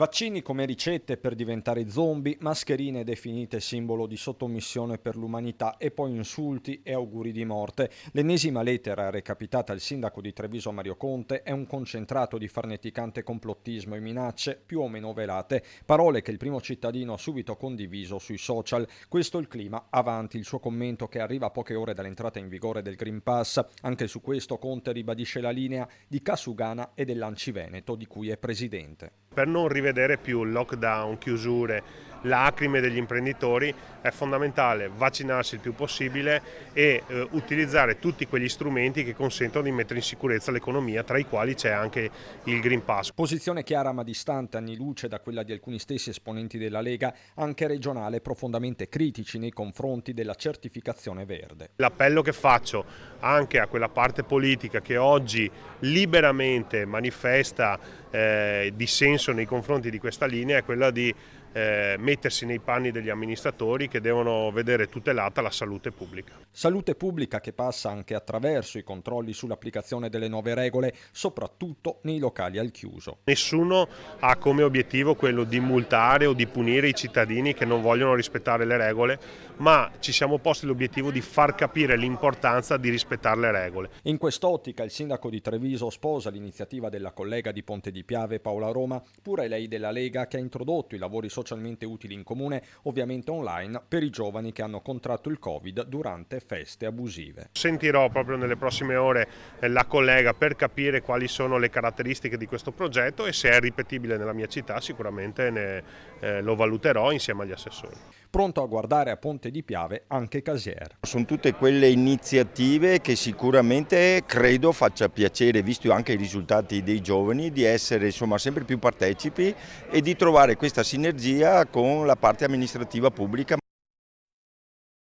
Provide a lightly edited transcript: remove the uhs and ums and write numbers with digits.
Vaccini come ricette per diventare zombie, mascherine definite simbolo di sottomissione per l'umanità e poi insulti e auguri di morte. L'ennesima lettera recapitata al sindaco di Treviso Mario Conte è un concentrato di farneticante complottismo e minacce più o meno velate, parole che il primo cittadino ha subito condiviso sui social. Questo è il clima, avanti il suo commento che arriva a poche ore dall'entrata in vigore del Green Pass. Anche su questo Conte ribadisce la linea di Casugana e dell'Anci Veneto di cui è presidente. Per non rivedere più lockdown, chiusure, lacrime degli imprenditori è fondamentale vaccinarsi il più possibile e utilizzare tutti quegli strumenti che consentono di mettere in sicurezza l'economia, tra i quali c'è anche il Green Pass. Posizione chiara ma distante anni luce da quella di alcuni stessi esponenti della Lega, anche regionale, profondamente critici nei confronti della certificazione verde. L'appello che faccio anche a quella parte politica che oggi liberamente manifesta dissenso nei confronti di questa linea è quella di mettersi nei panni degli amministratori che devono vedere tutelata la salute pubblica. Salute pubblica che passa anche attraverso i controlli sull'applicazione delle nuove regole, soprattutto nei locali al chiuso. Nessuno ha come obiettivo quello di multare o di punire i cittadini che non vogliono rispettare le regole, ma ci siamo posti l'obiettivo di far capire l'importanza di rispettare le regole. In quest'ottica il sindaco di Treviso sposa l'iniziativa della collega di Ponte di Piave Paola Roma, pure lei della Lega, che ha introdotto i lavori socialmente utili in comune, ovviamente online, per i giovani che hanno contratto il Covid durante feste abusive. Sentirò proprio nelle prossime ore la collega per capire quali sono le caratteristiche di questo progetto e se è ripetibile nella mia città sicuramente lo valuterò insieme agli assessori. Pronto a guardare a Ponte di Piave anche Casier. Sono tutte quelle iniziative che sicuramente credo faccia piacere, visto anche i risultati dei giovani, di essere sempre più partecipi e di trovare questa sinergia con la parte amministrativa pubblica.